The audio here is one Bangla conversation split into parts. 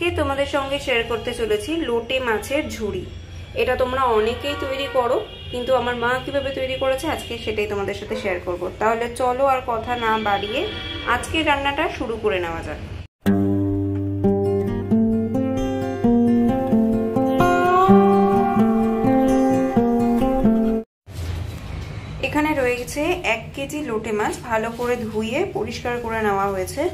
আজকে তোমাদের সঙ্গে শেয়ার করতে চলেছি লোটে মাছের ঝুড়ি। এটা তোমরা অনেকেই তৈরি করো, কিন্তু আমার মা কিভাবে তৈরি করেছে আজকে সেটাই তোমাদের সাথে শেয়ার করব। তাহলে চলো আর কথা না বাড়িয়ে আজকে রান্নাটা শুরু করে নেওয়া যাক। এখানে রয়েছে 1 কেজি লোটে মাছ, ভালো করে ধুয়ে পরিষ্কার করে নেওয়া হয়েছে।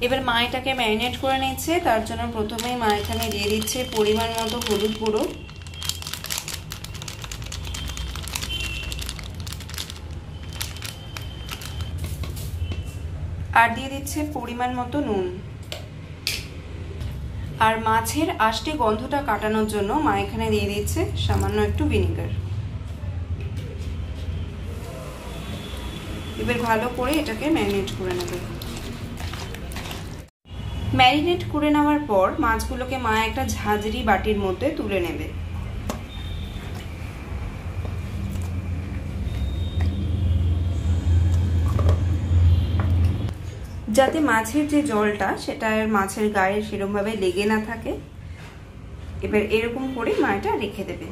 এবার মা এটাকে ম্যারিনেট করে নিচ্ছে। তার জন্য প্রথমেই মা এখানে দিয়ে দিচ্ছে পরিমাণ মতো হলুদ গুঁড়ো, আর দিয়ে দিচ্ছে পরিমাণ মতো নুন। আর মাছের আষ্টে গন্ধটা কাটানোর জন্য মা এখানে দিয়ে দিচ্ছে সামান্য একটু ভিনেগার। এবার ভালো করে এটাকে ম্যারিনেট করে নেবে। ম্যারিনেট করে নেওয়ার পর মাছগুলোকে মা একটা ঝাঁঝরি বাটির মধ্যে তুলে নেবে। যাতে মাছের যে জলটা সেটা মাছের গায়ে সেরকমভাবে লেগে না থাকে। এবার এরকম করে মা এটা রেখে দেবে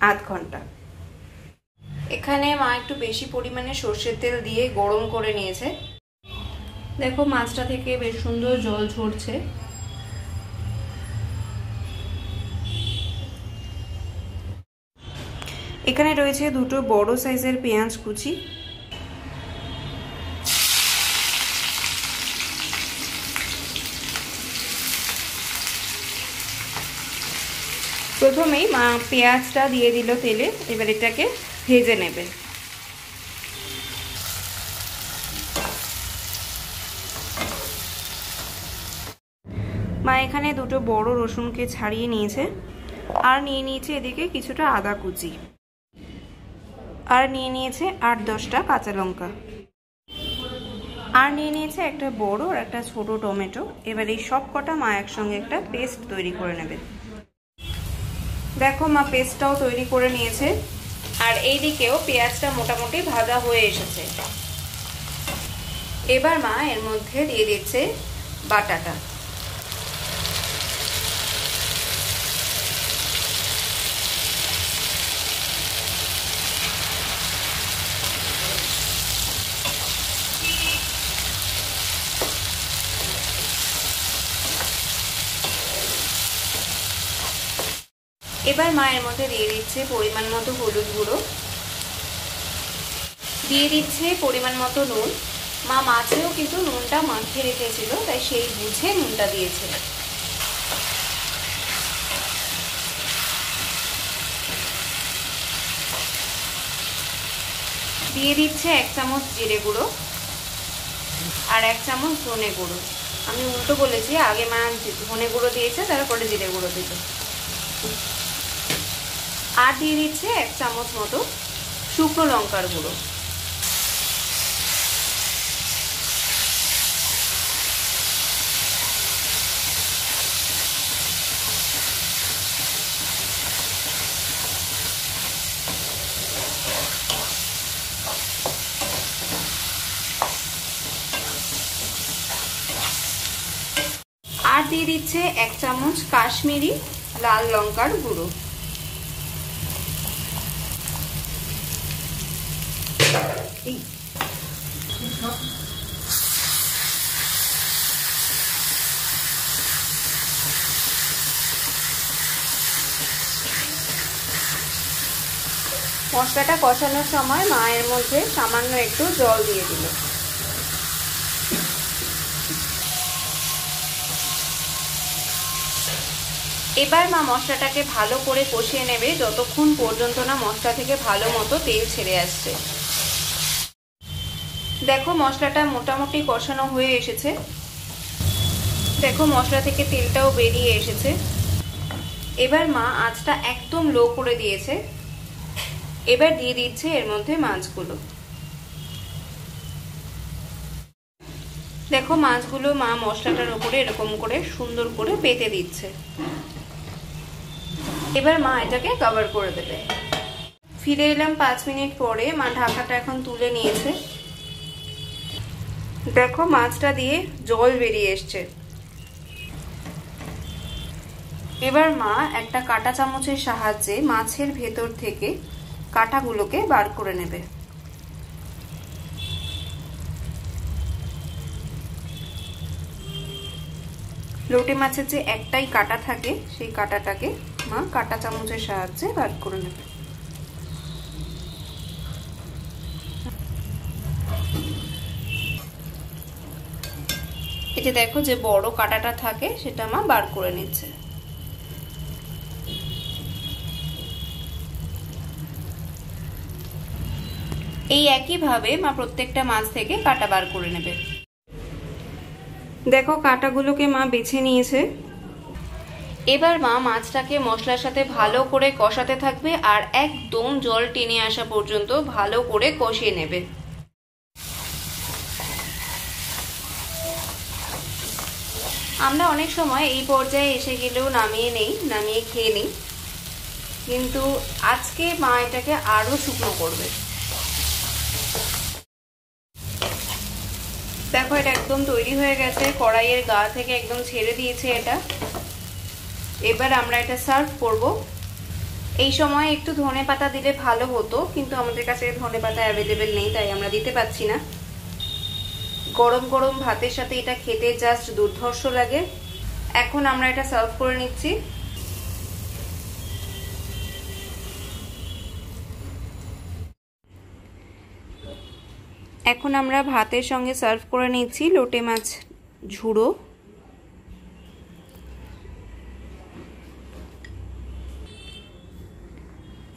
আধ ঘন্টা। এখানে মা একটু বেশি পরিমাণে সর্ষের তেল দিয়ে গরম করে নিয়েছে। দেখো মাছটা থেকে বেশ সুন্দর জল ঝরছে। এখানে রয়েছে দুটো বড় সাইজের পেঁয়াজ কুচি, প্রথমেই মা পেঁয়াজটা দিয়ে দিল তেলে। এবার এটাকে ভেজে নেবে। মা এখানে দুটো বড় রসুনকে ছাড়িয়ে নিয়েছে, আর নিয়ে নিয়েছে এদিকে কিছুটা আদা কুচি, আর নিয়ে নিয়েছে 8-10টা কাঁচা লঙ্কা, আর নিয়ে নিয়েছে একটা বড় আর একটা ছোট টমেটো। এবার এই সব কটা মা একসঙ্গে একটা পেস্ট তৈরি করে নেবে। দেখো মা পেস্টটাও তৈরি করে নিয়েছে, আর এইদিকেও পেঁয়াজটা মোটামুটি ভাজা হয়ে এসেছে। এবার মা এর মধ্যে দিয়ে দিচ্ছে বাটাটা। এবার মায়ের মধ্যে দিয়ে দিচ্ছে পরিমাণ মতো হলুদ গুঁড়ো, দিয়ে দিচ্ছে পরিমাণ মতো নুন। মা মাছেও কিন্তু নুনটা মাখিয়ে রেখেছিল, তাই সেই বুঝে নুনটা দিয়েছে। দিয়ে দিচ্ছে 1 চামচ জিরে গুঁড়ো আর 1 চামচ ধনে গুঁড়ো। আমি উল্টো বলেছি, আগে মা ধনে গুঁড়ো দিয়েছে তারপরে জিরে গুঁড়ো দিতে। আর দিয়ে দিচ্ছে 1 চামচ মতো শুকনো লঙ্কার গুঁড়ো। আর দিয়ে দিচ্ছে 1 চামচ কাশ্মীরি লাল লঙ্কার গুঁড়ো। মশলাটা কষানোর সময় মা এর মধ্যে সামান্য একটু জল দিয়ে দিল। এবার মা মশলাটাকে ভালো করে কষিয়ে নেবে যতক্ষণ পর্যন্ত না মশলা থেকে ভালো মতো তেল ছেড়ে আসছে। দেখো মশলাটা মোটামুটি কষানো হয়ে এসেছে। দেখো মশলা থেকে তেলটাও বেরিয়ে এসেছে। এবার মা আঁচটা একদম লো করে দিয়েছে। এবার দিয়ে দিচ্ছে এর মধ্যে মাছগুলো। দেখো মাছগুলো মা মশলাটার উপরে এরকম করে সুন্দর করে পেতে দিচ্ছে। এবার মা এটাকে কভার করে দেবে। ফিরে এলাম 5 মিনিট পরে। মা ঢাকাটা এখন তুলে নিয়েছে। দেখো মাছটা দিয়ে জল বেরিয়ে এসছে। এবার মা একটা কাঁটা চামচের সাহায্যে মাছের ভেতর থেকে কাঁটাগুলোকে বার করে নেবে। লোটে মাছের যে একটাই কাঁটা থাকে সেই কাঁটাটাকে মা কাঁটা চামচের সাহায্যে বার করে নেবে। এই যে দেখো যে বড় কাঁটাটা থাকে সেটা মা বার করে নিচ্ছে। এই একই ভাবে মা প্রত্যেকটা মাছ থেকে কাঁটা বার করে নেবে। দেখো কাঁটাগুলোকে মা বেছে নিয়েছে। এবার মা মাছটাকে মশলার সাথে ভালো করে কষাতে থাকবে আর একদম জল টেনে আসা পর্যন্ত ভালো করে কষিয়ে নেবে। আমরা অনেক সময় এই পর্যায়ে এসে গেলেও নামিয়ে খেয়ে নিই, কিন্তু আজকে মা এটাকে আরো শুকনো করবে। দেখো এটা একদম তৈরি হয়ে গেছে, কড়াইয়ের গা থেকে একদম ছেড়ে দিয়েছে এটা। এবার আমরা এটা সার্ভ করব। এই সময় একটু ধনেপাতা দিলে ভালো হতো, কিন্তু আমাদের কাছে ধনেপাতা অ্যাভেলেবেল নেই, তাই আমরা দিতে পারছি না। গরম গরম ভাতের সাথে এটা খেতে জাস্ট দুর্ধর্ষ লাগে। এখন আমরা এটা সার্ভ করে নিচ্ছি। এখন আমরা ভাতের সঙ্গে সার্ভ করে নিচ্ছি লোটে মাছ ঝুড়ো।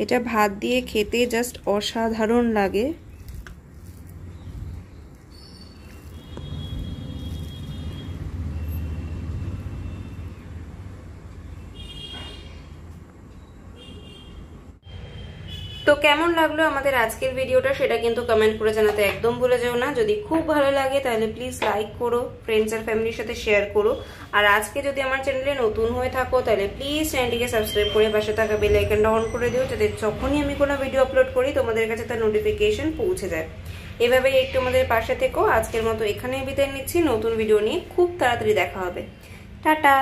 এটা ভাত দিয়ে খেতে জাস্ট অসাধারণ লাগে। তো কেমন লাগলো আমাদের আজকের ভিডিওটা সেটা কিন্তু কমেন্ট করে জানাতে একদম ভুলে যেও না। যদি খুব ভালো লাগে তাহলে প্লিজ লাইক করো, ফ্রেন্ডস আর ফ্যামিলির সাথে শেয়ার করো। আর আজকে যদি আমার চ্যানেলে নতুন হয়ে থাকো তাহলে প্লিজ চ্যানেলটিকে সাবস্ক্রাইব করে পাশে থাকা বেল আইকনটা অন করে দিও, যাতে যখনই আমি কোনো ভিডিও আপলোড করি তোমাদের কাছে তার নোটিফিকেশন পৌঁছে যায়। এভাবেই একটু আমাদের পাশে থেকো। আজকের মতো এখানেই বিদায় নিচ্ছি। নতুন ভিডিও নিয়ে খুব তাড়াতাড়ি দেখা হবে। টাটা।